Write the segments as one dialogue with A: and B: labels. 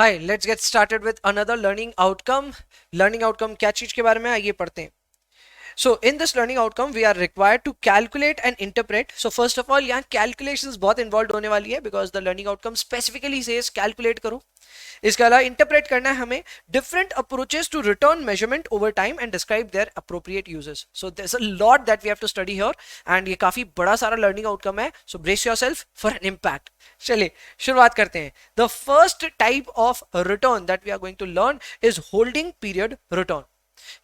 A: Hi, let's get started with another learning outcome. Learning outcome क्या चीज के बारे में, आइए पढ़ते हैं। So in this learning outcome we are required to calculate and interpret. So first of all यहाँ calculations बहुत involved होने वाली है because the learning outcome specifically says calculate करो। इसके अलावा interpret करना है हमें different approaches to return measurement over time and describe their appropriate uses. So there's a lot that we have to study here and ये काफी बड़ा सारा learning outcome है. So brace yourself for an impact. चलिए शुरुआत करते हैं. The first type of return that we are going to learn is holding period return.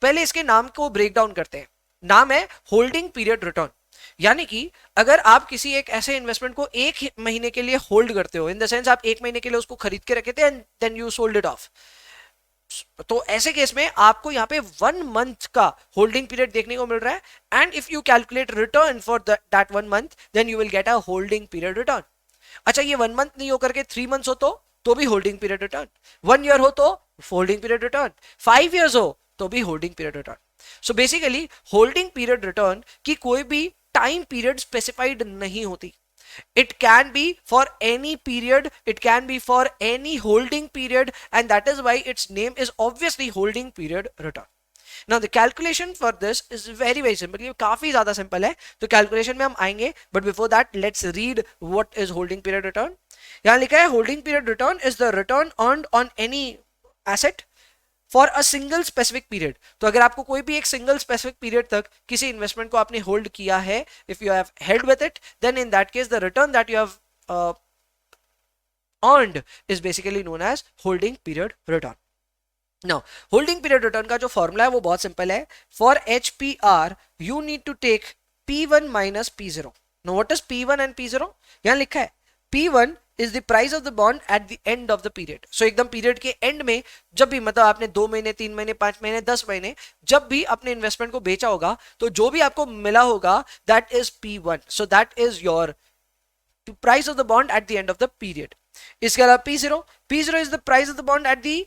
A: पहले इसके नाम को ब्रेक डाउन करते हैं. नाम है होल्डिंग पीरियड रिटर्न. यानी कि अगर आप किसी एक ऐसे इन्वेस्टमेंट को एक महीने के लिए होल्ड करते हो, इन द सेंस आप एक महीने के लिए उसको खरीद के रखे थे and then you sold it off, तो ऐसे केस में आपको यहाँ पे 1 मंथ का होल्डिंग पीरियड देखने को मिल रहा है. And if you calculate return for that 1 month then you will get a holding period return. अच्छा, ये 1 मंथ नहीं होकर के 3 मंथ्स हो तो भी होल्डिंग पीरियड रिटर्न. 1 ईयर हो तो होल्डिंग पीरियड रिटर्न. 5 ईयर्स हो तो भी holding period return. So basically holding period return की कोई भी टाइम पीरियड स्पेसिफाइड नहीं होती. It can be for any period, it can be for any holding period, and that is why its name is obviously holding period return. Now the calculation for this is very simple. ये काफी ज्यादा simple है, तो calculation में हम आएंगे, but before that let's read what is holding period return. यहाँ लिखा है holding period return is the return earned on any asset for a single specific period. तो अगर आपको कोई भी एक सिंगल स्पेसिफिक पीरियड तक किसी इन्वेस्टमेंट को आपने होल्ड किया है, if you have held with it, then in that case the return that you have earned is basically known as holding period return. Now holding period return का जो formula है वो बहुत सिंपल है. For HPR you need to take P1 minus P0. Now what is P1 and P0? यहां लिखा है P1 is the price of the bond at the end of the period. So एकदम period के and में, जब भी मतलब आपने 2 महीने 3 महीने 5 महीने 10 महीने जब भी अपने इन्वेस्टमेंट को बेचा होगा, तो जो भी आपको मिला होगा that is P1. So that is your price of the bond at the end of the period. इसके अलावा P0 is the price of the bond at the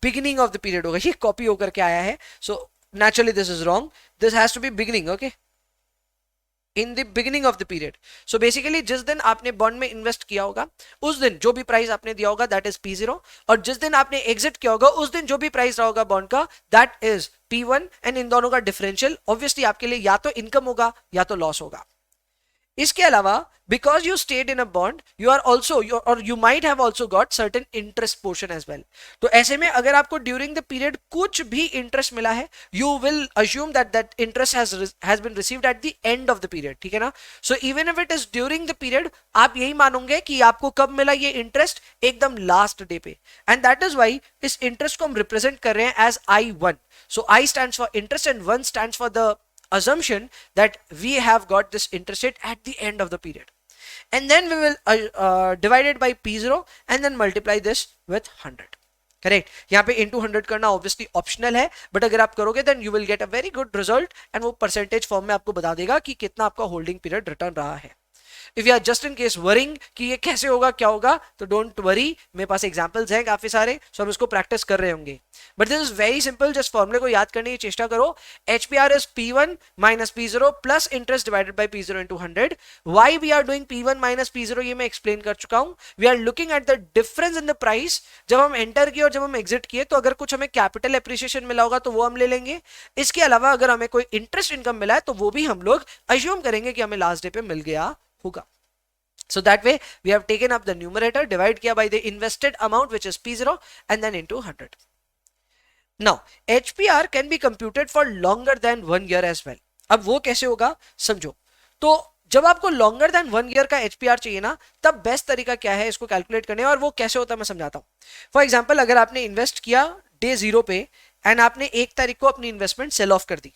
A: beginning of the period होगा. ये कॉपी होकर के आया है, so naturally this is wrong. This has to be beginning. Okay, in the beginning of the period. So basically जिस दिन आपने bond में इन्वेस्ट किया होगा उस दिन जो भी प्राइस आपने दिया होगा दैट इज P0, और जिस दिन आपने एग्जिट किया होगा उस दिन जो भी प्राइस रहा होगा बॉन्ड का that is P1. And in दोनों का डिफरेंशियल ऑब्वियसली आपके लिए या तो इनकम होगा या तो लॉस होगा. इसके अलावा because you stayed in a bond you are also और you might have also got certain interest portion as well. तो ऐसे में अगर आपको ड्यूरिंग द पीरियड कुछ भी इंटरेस्ट मिला है, you will assume that that interest has been received at the end of the period. ठीक है ना? So even if it is during the period, आप यही मानोगे कि आपको कब मिला ये इंटरेस्ट, एकदम लास्ट डे पे. एंड दैट इज वाई इस इंटरेस्ट को हम रिप्रेजेंट कर रहे हैं as I1. So I stands for interest and 1 stands for the assumption that we have got this interest rate at the end of the period, and then we will divide it by P0 and then multiply this with 100. Correct. यहाँ पे into 100 करना obviously optional है, but अगर आप करोगे then you will get a very good result, and वो percentage form में आपको बता देगा कि कितना आपका होल्डिंग पीरियड रिटर्न रहा है. If you are just in case worrying कि ये कैसे होगा क्या होगा, तो डोंट वरी, मेरे पास एग्जांपल्स हैं काफी सारे, सो हम इसको प्रैक्टिस कर रहे होंगे. But this is very simple, just फॉर्मूले को याद करने की चेष्टा करो. HPR is P1 minus P0 plus interest divided by P0 into 100. Why we are doing P1 minus P0 ये मैं एक्सप्लेन कर चुका हूं. We are looking at the difference in the price जब हम एंटर किए और जब हम एग्जिट किए. तो अगर कुछ हमें कैपिटल एप्रिसिएशन मिला होगा तो वो हम ले लेंगे. इसके अलावा अगर हमें कोई इंटरेस्ट इनकम मिला है तो वो भी हम लोग अज्यूम करेंगे कि हमें लास्ट डे पे मिल गया होगा. So that way we have taken up the numerator, divide किया by the invested amount which is P0 and then into 100. Now HPR can be computed for longer than 1 year as well. अब वो कैसे होगा समझो. तो जब आपको longer than 1 year का HPR चाहिए ना, तब बेस्ट तरीका क्या है इसको कैलकुलेट करने, और वो कैसे होता है मैं समझाता हूँ. फॉर एग्जाम्पल अगर आपने इन्वेस्ट किया डे 0 पे एंड आपने 1 तारीख को अपनी इन्वेस्टमेंट सेल ऑफ कर दी.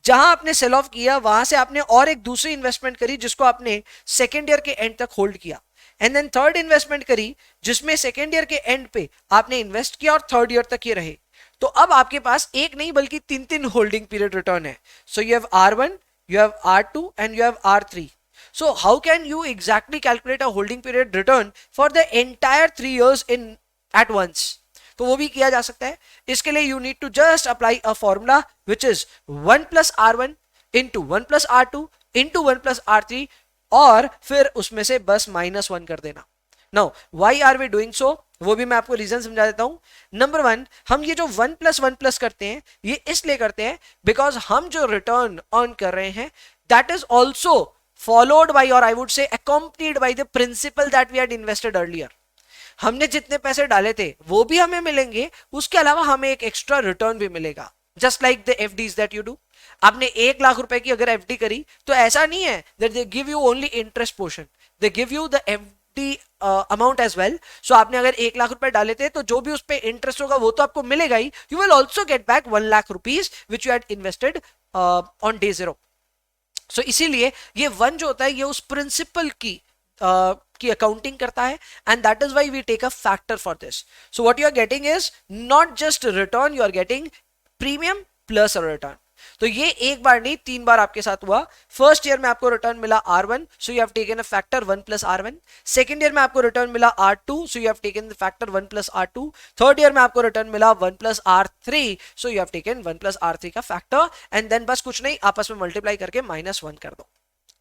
A: जहां आपने सेल ऑफ किया वहां से आपने और एक दूसरी इन्वेस्टमेंट करी जिसको आपने सेकेंड ईयर के एंड तक होल्ड किया, एंड देन थर्ड इन्वेस्टमेंट करी जिसमें सेकेंड ईयर के एंड पे आपने इन्वेस्ट किया और थर्ड ईयर तक ये रहे. तो अब आपके पास एक नहीं बल्कि 3 होल्डिंग पीरियड रिटर्न है. So you have R1, you have R2 and you have R3. So how can you exactly calculate a holding period return for the entire 3 years in at once? तो वो भी किया जा सकता है. इसके लिए you need to just apply a formula which is 1 plus R1 into 1 plus R2 into 1 plus R3, और फिर उसमें से बस -1 कर देना. Now why are we doing so? वो भी मैं आपको रीजन समझा देता हूं। नंबर वन, हम ये जो 1+1+ करते हैं ये इसलिए करते हैं बिकॉज हम जो रिटर्न अर्न कर रहे हैं that is also followed by और I would say accompanied by the principal that we had invested earlier. हमने जितने पैसे डाले थे वो भी हमें मिलेंगे, उसके अलावा हमें एक एक्स्ट्रा रिटर्न भी मिलेगा, just like the FDs that you do. आपने 1 लाख रुपए की अगर एफडी करी तो ऐसा नहीं है that they give you only interest portion, they give you the FD amount as well. So आपने अगर 1 लाख रुपए डाले थे तो जो भी उस पर इंटरेस्ट होगा वो तो आपको मिलेगा ही, you will also get back 1 lakh rupees which you had invested on day 0। So इसीलिए ये 1 जो होता है ये उस प्रिंसिपल की अकाउंटिंग करता है, and that is why we take a factor for this. So what you are getting is not just return, you are getting premium plus return. तो ये एक बार नहीं 3 बार आपके साथ हुआ। फर्स्ट ईयर में आपको रिटर्न मिला R1, so you have taken a factor 1+R1। Second year में आपको रिटर्न मिला R2, so you have taken the factor 1+R2। Third year में आपको रिटर्न मिला 1+R3, so you have taken 1+R3 का फैक्टर, एंड देन बस कुछ नहीं, आपस में मल्टीप्लाई करके -1 कर दो।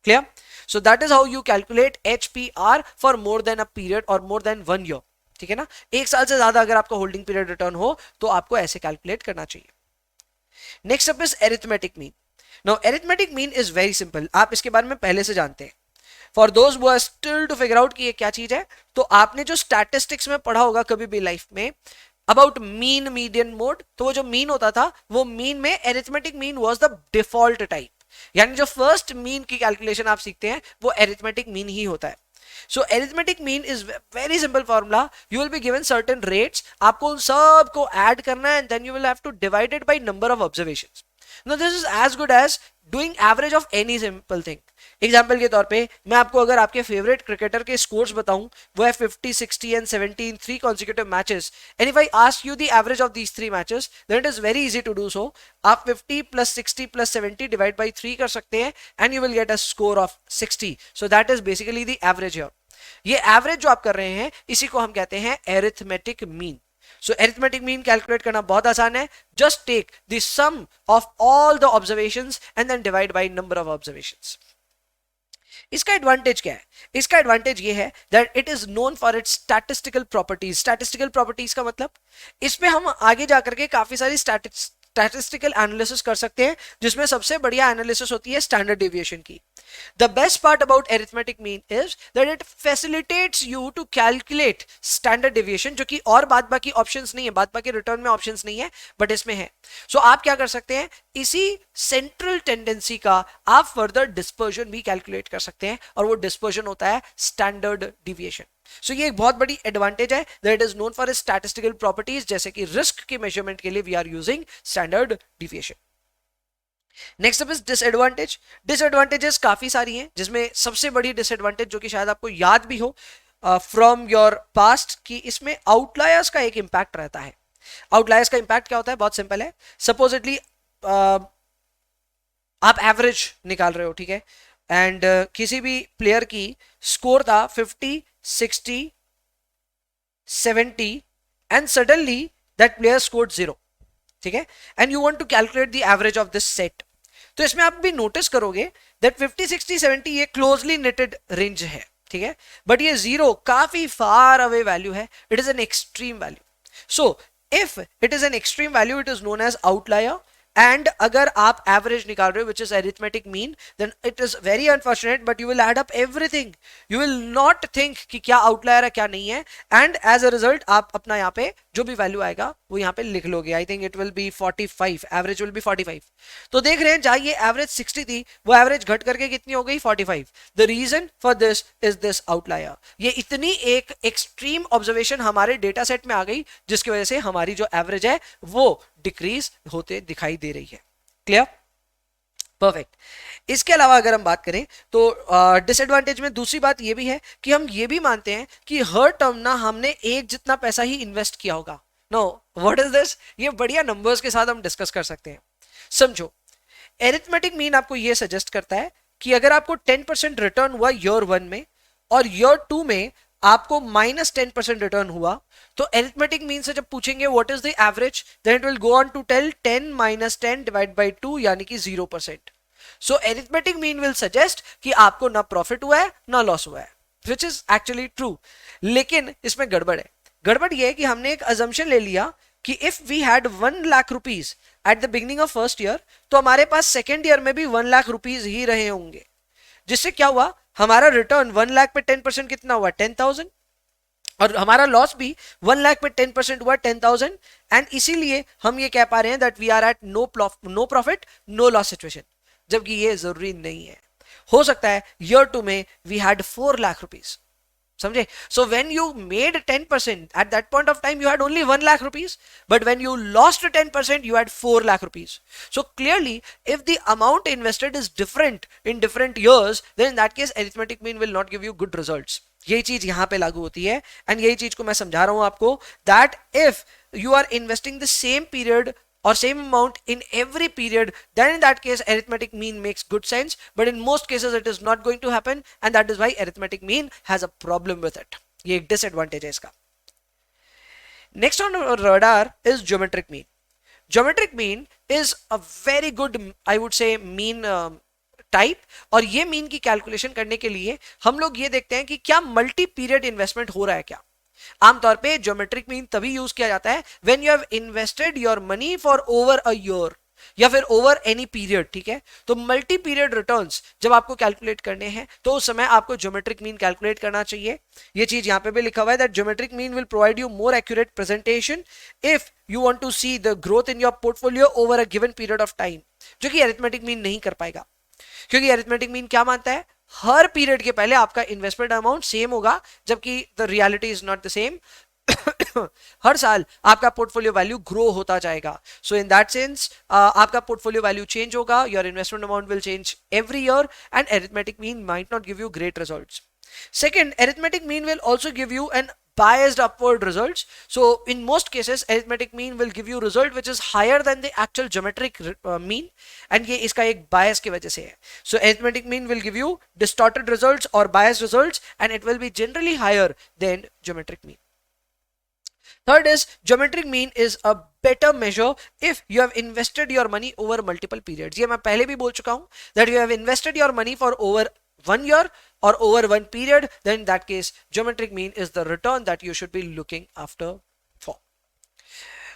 A: Clear? So that is how you calculate HPR for more than a period और मोर देन 1 ईयर। ठीक है ना, 1 साल से ज्यादा अगर आपका होल्डिंग पीरियड रिटर्न हो तो आपको ऐसे कैलकुलेट करना चाहिए। Next up is arithmetic mean. Now arithmetic mean is very simple, आप इसके बारे में पहले से जानते हैं। For those who are still to figure out कि ये क्या चीज है, तो आपने जो स्टैटिस्टिक्स में पढ़ा होगा कभी भी लाइफ में अबाउट मीन मीडियन मोड, तो वो जो मीन होता था वो मीन में arithmetic mean was the default type, यानी जो फर्स्ट मीन की कैलकुलेशन आप सीखते हैं वो एरिथमेटिक मीन ही होता है। So arithmetic mean is very simple formula, you will be given certain rates, आपको उन सब को ऐड करना है and then you will have to divide it by number of observations. Now this is as good as doing average of any simple thing. Example के तौर पे मैं आपको अगर आपके फेवरेट क्रिकेटर के स्कोर्स बताऊं, वो है 50, 60 and 70 in 3 consecutive matches, and if I ask you the average of these 3 matches, then it is very easy to do so. आप 50 + 60 + 70 divide by 3 कर सकते हैं and you will get a score of 60. So that is basically the average here. ये average जो आप कर रहे हैं इसी को हम कहते हैं arithmetic mean. So arithmetic mean calculate करना बहुत आसान है, just take the sum of all the observations and then divide by number of observations. इसका एडवांटेज क्या है? इसका एडवांटेज ये है that it is known for its statistical properties. Statistical properties का मतलब इसमें हम आगे जाकर के काफी सारी स्टैटिस्टिकल एनालिसिस कर सकते हैं, जिसमें सबसे बढ़िया एनालिसिस होती है स्टैंडर्ड डेविएशन की। The best part about arithmetic mean is that it facilitates you to calculate standard deviation, जो कि और बाद बाकी ऑप्शंस नहीं है, बाद बाकी रिटर्न में ऑप्शंस नहीं है, बट इसमें है। सो आप क्या कर सकते हैं, इसी सेंट्रल टेंडेंसी का आप फर्दर डिस्पर्जन भी कैलकुलेट कर सकते हैं, और वो डिस्पर्जन होता है स्टैंडर्ड डिविएशन। सो ये एक बहुत बड़ी एडवांटेज है that is known for statistical properties, जैसे कि रिस्क के मेजरमेंट के लिए we are using standard deviation. Next up is disadvantage. Disadvantages काफी सारी हैं, जिसमें सबसे बड़ी डिसएडवांटेज जो कि शायद आपको याद भी हो फ्रॉम योर पास्ट, कि इसमें आउटलायर्स का एक इंपैक्ट रहता है। आउटलायर्स का इंपैक्ट क्या होता है? बहुत सिंपल है। सपोजिटली आप एवरेज निकाल रहे हो, ठीक है, एंड किसी भी प्लेयर की स्कोर था 50, 60, 70 and suddenly that player scored 0, ठीक है, and you want to calculate the average of this set. तो इसमें आप भी नोटिस करोगे दैट 50, 60, 70 ये क्लोजली नेटेड रेंज है, ठीक है, बट ये 0 काफी फार अवे वैल्यू है, it is an extreme value. So if it is an extreme value it is known as outlier, and अगर आप एवरेज निकाल रहे हो which is arithmetic mean, then it is very unfortunate but you will add up everything, you will not think कि क्या outlier है क्या नहीं है, एंड एज अ रिजल्ट आप अपना यहाँ पे जो भी वैल्यू आएगा वो यहाँ पे लिख लोगे। I think it will be 45, average will be 45। तो देख रहे हैं जहां ये एवरेज 60 थी वो एवरेज घट करके कितनी हो गई? 45। The reason for this is this outlier. ये इतनी एक एक्सट्रीम ऑब्जर्वेशन हमारे डेटा सेट में आ गई जिसकी वजह से हमारी जो एवरेज है वो डिक्रीज होते दिखाई दे रही है। क्लियर? परफेक्ट। इसके अलावा अगर हम बात करें तो डिसएडवांटेज में दूसरी बात ये भी है कि हम ये भी मानते हैं कि हर टर्म ना हमने एक जितना पैसा ही इन्वेस्ट किया होगा। No, what is this? ये बढ़िया नंबर्स के साथ हम डिस्कस कर सकते हैं। समझो, एरिथमेटिक मीन आपको ये सजेस्ट करता है कि अगर आपको 10% रिटर्न हुआ ईयर 1 में और ईयर 2 में आपको -10% रिटर्न हुआ, तो एरिथमेटिक मीन से जब पूछेंगे what is the average, then it will go on to tell 10 - 10 divide by 2 यानी कि 0%। सो एरिथमेटिक मीन विल सजेस्ट कि आपको ना प्रॉफिट हुआ है ना लॉस हुआ है, विच इज एक्चुअली ट्रू। लेकिन इसमें गड़बड़ है। गड़बड़ ये है कि हमने एक अजम्पशन ले लिया कि if we had 1 lakh rupees at the beginning of first year, तो हमारे पास सेकेंड ईयर में भी 1 लाख रुपीज ही रहे होंगे, जिससे क्या हुआ, हमारा रिटर्न 1 लाख पे 10% कितना हुआ, 10,000, और हमारा लॉस भी 1 लाख पे 10% हुआ 10,000, एंड इसीलिए हम ये कह पा रहे हैं that we are at no profit no loss situation, जबकि ये जरूरी नहीं है। हो सकता है ईयर 2 में वी हैड 4 लाख रुपीज, समझे? So when you made 10% at that point of time you had only 1 lakh rupees, but when you lost 10% you had 4 lakh rupees. So clearly if the amount invested is different in different years, then in that case arithmetic mean will not give you good results. यही चीज यहां पे लागू होती है, and यही चीज को मैं समझा रहा हूं आपको, that if you are investing the same period or same amount in every period, then in that case arithmetic mean makes good sense, but in most cases it is not going to happen, and that is why arithmetic mean has a problem with it. ये एक disadvantage है इसका. Next on our radar is geometric mean. Geometric mean is a very good, I would say, mean type, और ये mean की calculation करने के लिए हम लोग ये देखते हैं कि क्या मल्टी पीरियड इन्वेस्टमेंट हो रहा है क्या. आमतौर पे ज्योमेट्रिक मीन तभी यूज किया जाता है when you have invested your money for over a year या फिर ओवर एनी पीरियड, ठीक है. तो मल्टी पीरियड रिटर्न्स जब आपको कैलकुलेट करने हैं तो उस समय आपको ज्योमेट्रिक मीन कैलकुलेट करना चाहिए. ये चीज यहां पे भी लिखा हुआ है that geometric mean will provide you more accurate presentation if you want to see the growth in your portfolio over a given period of time, जो कि अरिथमेटिक मीन नहीं कर पाएगा, क्योंकि अरिथमेटिक मीन क्या मानता है, हर पीरियड के पहले आपका इन्वेस्टमेंट अमाउंट सेम होगा, जबकि the reality is not the same. हर साल आपका पोर्टफोलियो वैल्यू ग्रो होता जाएगा. सो इन दैट सेंस आपका पोर्टफोलियो वैल्यू चेंज होगा, your investment amount will change every year, and arithmetic mean might not give you great results. Second, arithmetic mean will also give you an biased upward results. So in most cases arithmetic mean will give you result which is higher than the actual geometric mean, and ये इसका एक bias की वजह से है. So arithmetic mean will give you distorted results or biased results, and it will be generally higher than geometric mean. Third is geometric mean is a better measure if you have invested your money over multiple periods. ये मैं पहले भी बोल चुका हूं that you have invested your money for over 1 year or over 1 period, then in that case geometric mean is the return that you should be looking after for.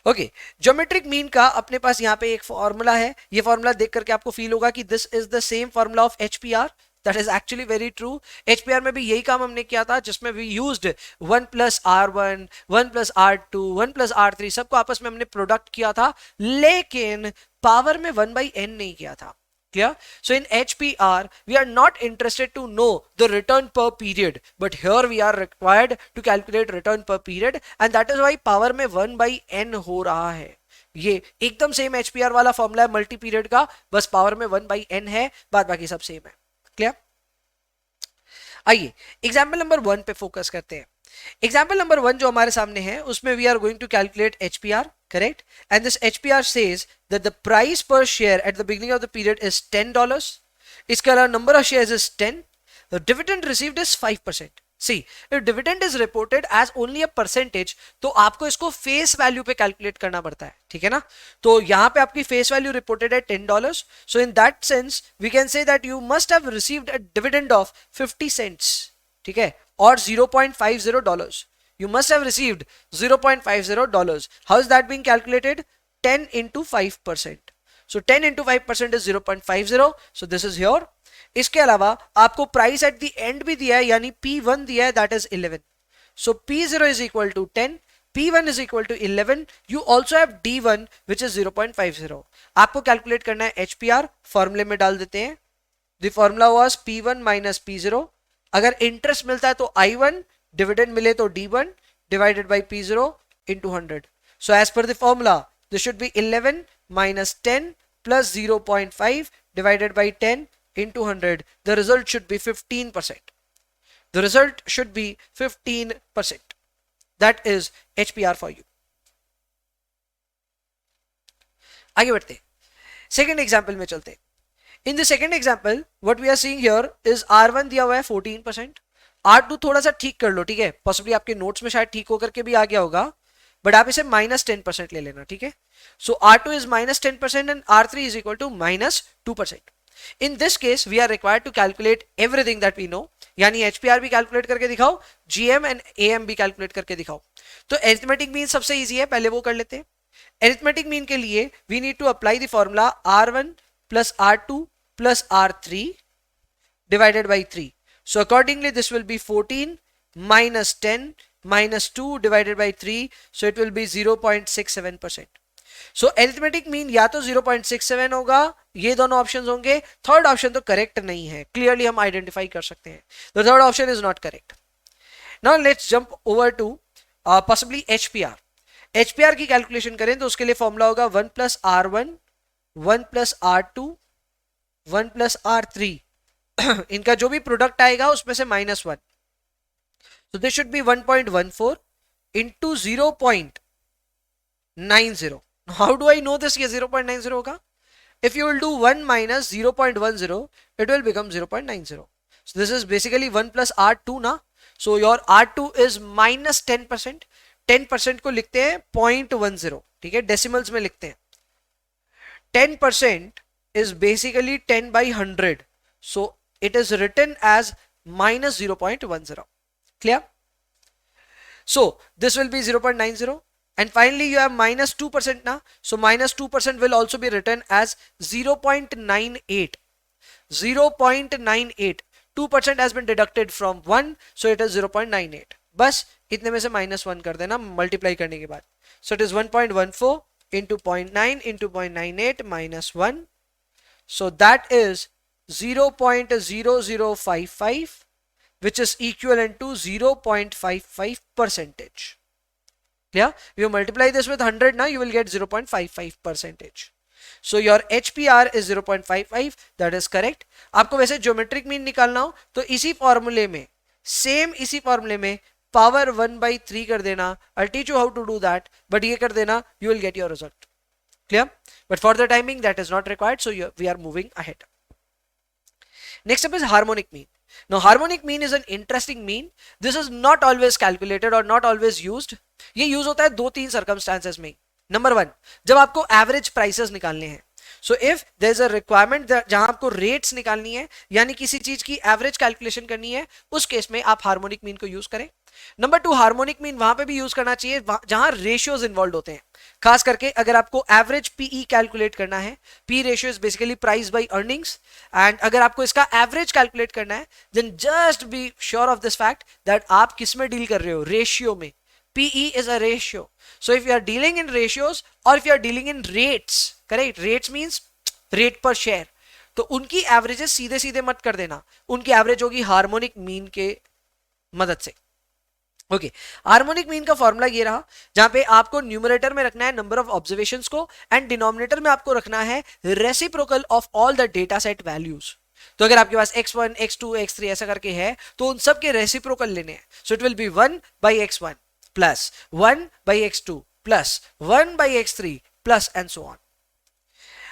A: Okay, geometric mean का अपने पास यहाँ पे एक formula है. ये formula देख करके आपको फील होगा कि this is the same formula of HPR. That is actually very true. HPR में भी यही काम हमने किया था, जिसमें we used 1 plus R1, 1 plus R2, 1 plus R3 सबको आपस में हमने प्रोडक्ट किया था, लेकिन पावर में 1/n नहीं किया था. Clear? So in HPR we are not interested to know the return per period, but here we are required to calculate return per period, and that is why power में 1/n हो रहा है. ये एकदम same HPR वाला formula है multi period का, बस पावर में 1/n है, बाद बाकी सब सेम है. क्लियर? आइए एग्जाम्पल नंबर 1 पे फोकस करते हैं. एग्जाम्पल नंबर 1 जो हमारे सामने है उसमें we are going to calculate HPR, correct? And this HPR says that the price per share at the beginning of the period is $10. इसके अलावा number of shares is 10. The dividend received is 5%. See, if dividend is reported as only a percentage, तो आपको इसको face value पे calculate करना पड़ता है, ठीक है ना? तो यहाँ पे आपकी face value reported है $10. So in that sense, we can say that you must have received a dividend of 50 cents, ठीक है? Or $0.50. You must have received $0.50. How is that being calculated? 10 into 5%. So 10 into 5% is 0.50. So this is here. इसके अलावा आपको price at the and भी दिया है, यानी P1 दिया है, that is 11. So P0 is equal to 10. P1 is equal to 11. You also have D1 which is 0.50. आपको कैलकुलेट करना है HPR, फॉर्मूले में डाल देते हैं. The formula was P1 minus P0. अगर इंटरेस्ट मिलता है तो I1, डिविडेंड मिले तो D1 divided by P0 into 100. So as per the formula, this should be 11 minus 10 plus 0.5 divided by 10 into 100. The result should be 15%. The result should be 15%. That is HPR for you. आगे बढ़ते, second example में चलते. In the second example, what we are seeing here is R1 दिया हुआ है 14%. R2 थोड़ा सा ठीक कर लो, ठीक है? पॉसिबली आपके नोट्स में शायद ठीक होकर के भी आ गया होगा, बट आप इसे -10% ले लेना, ठीक है? So R2 is -10% and R3 is equal to -2%. In this case, we are required to calculate everything that we know. यानी HPR भी कैलकुलेट करके दिखाओ, GM एंड AM भी कैलकुलेट करके दिखाओ. तो एरिथमेटिक मीन सबसे इजी है, पहले वो कर लेते हैं। एरिथमेटिक मीन के लिए we need to apply the formula R1 plus R2 plus R3 divided by 3. So accordingly this will be 14 minus 10 minus 2 divided by 3. So it will be 0.67%. So arithmetic mean या तो 0.67 होगा, ये दोनों options होंगे, third option तो correct नहीं है, clearly हम आइडेंटिफाई कर सकते हैं, the third option is not correct. Now let's jump over to possibly HPR। HPR की कैलकुलेशन करें तो उसके लिए फॉर्मूला होगा 1 plus R1 1 plus R2 1 plus R3 इनका जो भी प्रोडक्ट आएगा उसमें से -1, so this should be 1.14 into 0.90. How do I know this? ये 0.90 होगा, if you will do 1 minus 0.10 it will become 0.90. So this is basically 1 plus R2 ना, so your R2 is minus 10%, 10% को लिखते हैं 0.10, ठीक है, डेसिमल्स में लिखते हैं। 10% is basically 10 by 100, so it is written as minus 0.10. Clear? So this will be 0.90, and finally you have minus 2% now, so minus 2% will also be written as 0.98. 0.98, 2% has been deducted from 1, so it is 0.98. बस इतने में से -1 कर देना multiply करने के बाद, so it is 1.14 into 0.9 into 0.98 minus 1, so that is 0.0055, which is equivalent to 0.55 percentage. Yeah, if you multiply this with 100 now, you will get 0.55 percentage. So your HPR is 0.55, that is correct. आपको वैसे geometric mean निकालना हो तो इसी फॉर्मूले में, same इसी फॉर्मूले में पावर 1/3 कर देना. I'll teach you how to do that, but ये कर देना, you will get your result. Clear? But for the timing that is not required, so we are moving ahead. Next up is harmonic mean. Now harmonic mean is an interesting mean. This is not always calculated or not always used. ये use होता है 2-3 circumstances में. Number 1, जब आपको average prices निकालने हैं. So if there is a requirement जहां आपको रेट्स निकालनी है, यानी किसी चीज की एवरेज कैलकुलेशन करनी है, उस केस में आप हार्मोनिक मीन को यूज करें. नंबर 2, हार्मोनिक मीन वहां पे भी यूज करना चाहिए जहां रेशियोज इन्वॉल्व होते हैं. खास करके अगर आपको एवरेज पीई कैलकुलेट करना है, P ratio is basically price by earnings, and अगर आपको इसका एवरेज कैलकुलेट करना है, then just be sure of this fact that आप किस में डील कर रहे हो, रेशियो में. PE is a ratio. So if you are dealing in ratios or if you are dealing in rates, correct? Rates means rate per share. तो उनकी averages सीधे सीधे मत कर देना, उनकी एवरेज होगी हार्मोनिक मीन के मदद से. ओके, हार्मोनिक मीन का फॉर्मूला ये रहा, जहां पे आपको न्यूमरेटर में रखना है नंबर ऑफ ऑब्जर्वेशंस को, एंड डिनोमिनेटर में आपको रखना है reciprocal of all the data set values. तो अगर आपके पास x1, x2, x3 ऐसा करके है, तो उन सब के रेसिप्रोकल लेने हैं. So it will be 1 by x1 plus 1 by x2 plus 1 by x3 plus and so on.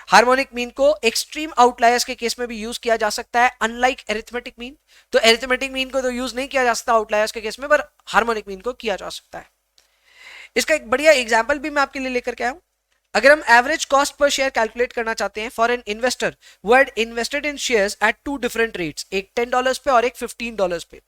A: Harmonic mean को एक्सट्रीम आउटलायर्स के केस में भी यूज किया जा सकता है, अनलाइक एरिथमेटिक मीन. तो एरिथमेटिक मीन को तो यूज नहीं किया जा सकता आउटलायर्स के केस में, पर हार्मोनिक मीन को किया जा सकता है. इसका एक बढ़िया एग्जांपल भी मैं आपके लिए लेकर के आया हूं. अगर हम average cost per share calculate करना चाहते हैं for an investor who had invested in shares at 2 different rates, एक $10 पे और एक $15 पे,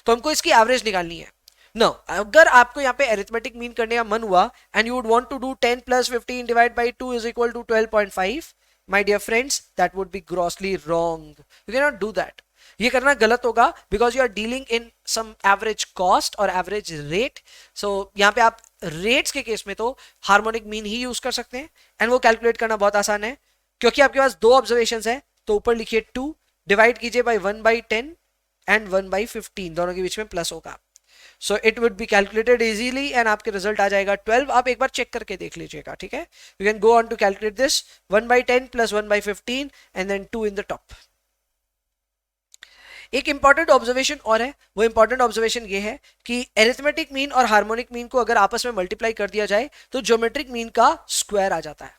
A: तो हमको इसकी एवरेज निकालनी है. No, अगर आपको यहाँ पे अरिथमेटिक मीन करने का मन हुआ and you would want to do 10 plus 15 divided by 2 is equal to 12.5, my dear friends, that would be grossly wrong. You cannot do that. ये करना गलत होगा because you are dealing in some average cost or average rate. So यहाँ पे आप rates के case में तो हार्मोनिक मीन ही यूज कर सकते हैं, and वो कैलकुलेट करना बहुत आसान है, क्योंकि आपके पास 2 ऑब्जर्वेशंस है. तो ऊपर लिखिए 2, डिवाइड कीजिए बाई 1/10 एंड 1/15, दोनों के बीच में प्लस होगा. So it would be calculated easily and आपके रिजल्ट आ जाएगा 12. आप एक बार चेक करके देख लीजिएगा, ठीक है. You can go on to calculate this 1/10 plus 1/15 and then 2 in the top. एक इंपॉर्टेंट ऑब्जर्वेशन और है, वो इंपॉर्टेंट ऑब्जर्वेशन ये है कि एरिथमेटिक मीन और हार्मोनिक मीन को अगर आपस में मल्टीप्लाई कर दिया जाए तो ज्योमेट्रिक मीन का स्क्वायर आ जाता है,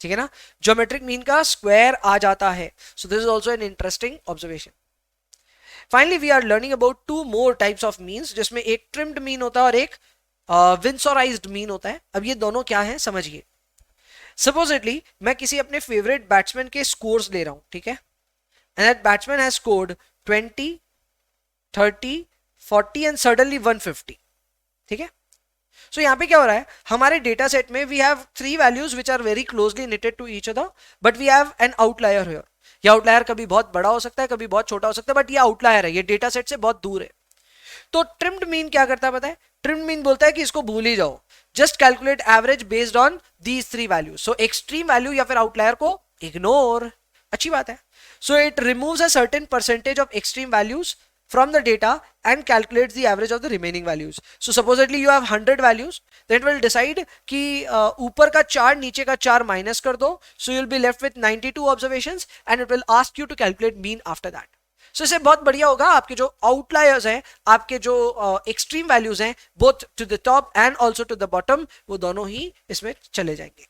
A: ठीक है ना. ज्योमेट्रिक मीन का स्क्वायर आ जाता है. So this is also an interesting observation. Finally, we are learning about 2 more types of means, जिसमें एक trimmed mean होता है और एक winsorized mean होता है. अब ये दोनों क्या हैं समझिए. Supposedly मैं किसी अपने फेवरेट बैट्समैन के स्कोर्स ले रहा हूं, ठीक है, and that batsman has scored 20, 30, 40 and suddenly 150, ठीक है. सो यहाँ पे क्या हो रहा है, हमारे डेटा सेट में we have 3 values which are very closely knitted to each other, but we have an outlier here. ये आउटलायर कभी बहुत बड़ा हो सकता है, कभी बहुत छोटा हो सकता है, बट ये आउटलायर है, ये डेटा सेट से बहुत दूर है। तो ट्रिम्ड मीन क्या करता है पता है, ट्रिम्ड मीन बोलता है कि इसको भूल ही जाओ, just calculate average based on these 3 values. So extreme value या फिर आउटलायर को इग्नोर, अच्छी बात है। So it removes a certain percentage of extreme values from the data and calculates the average of the remaining values. So supposedly you have 100 values, then it will decide कि ऊपर का 4 नीचे का 4 minus कर दो, so you'll be left with 92 observations and it will ask you to calculate mean after that. So इससे बहुत बढ़िया होगा, आपके जो आउटलायर्स हैं, आपके जो एक्सट्रीम वैल्यूज हैं, both to the top and also to the bottom, वो दोनों ही इसमें चले जाएंगे।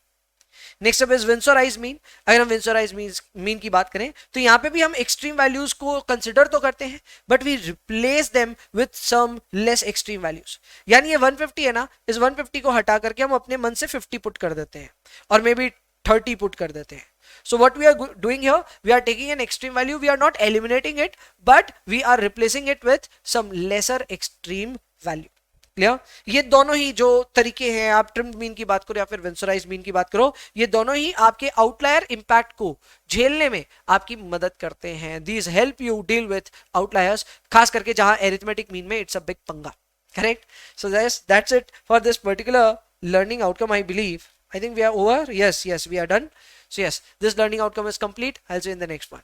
A: Next up is winsorize mean. अगर हम विंसोराइज मीन की बात करें तो यहाँ पे भी हम एक्सट्रीम वैल्यूज को कंसिडर तो करते हैं, but we replace them with some less extreme values. यानी ये 150 है ना, इस 150 को हटा करके हम अपने मन से 50 पुट कर देते हैं और मे बी 30 पुट कर देते हैं। So what we are doing here, we are taking an extreme value, we are not eliminating it, but we are replacing it with some lesser extreme value. Clear? ये दोनों ही जो तरीके हैं, आप trimmed mean की बात करो या फिर विंसोराइज मीन की बात करो, ये दोनों ही आपके आउटलायर इंपैक्ट को झेलने में आपकी मदद करते हैं। These help you deal with outliers, खास करके जहां एरिथमेटिक मीन में इट्स अ बिग पंगा। Correct? So that's it for this particular learning outcome, I believe. I think we are over. Yes, we are done. So yes, this learning outcome is complete. I'll see you in the next one.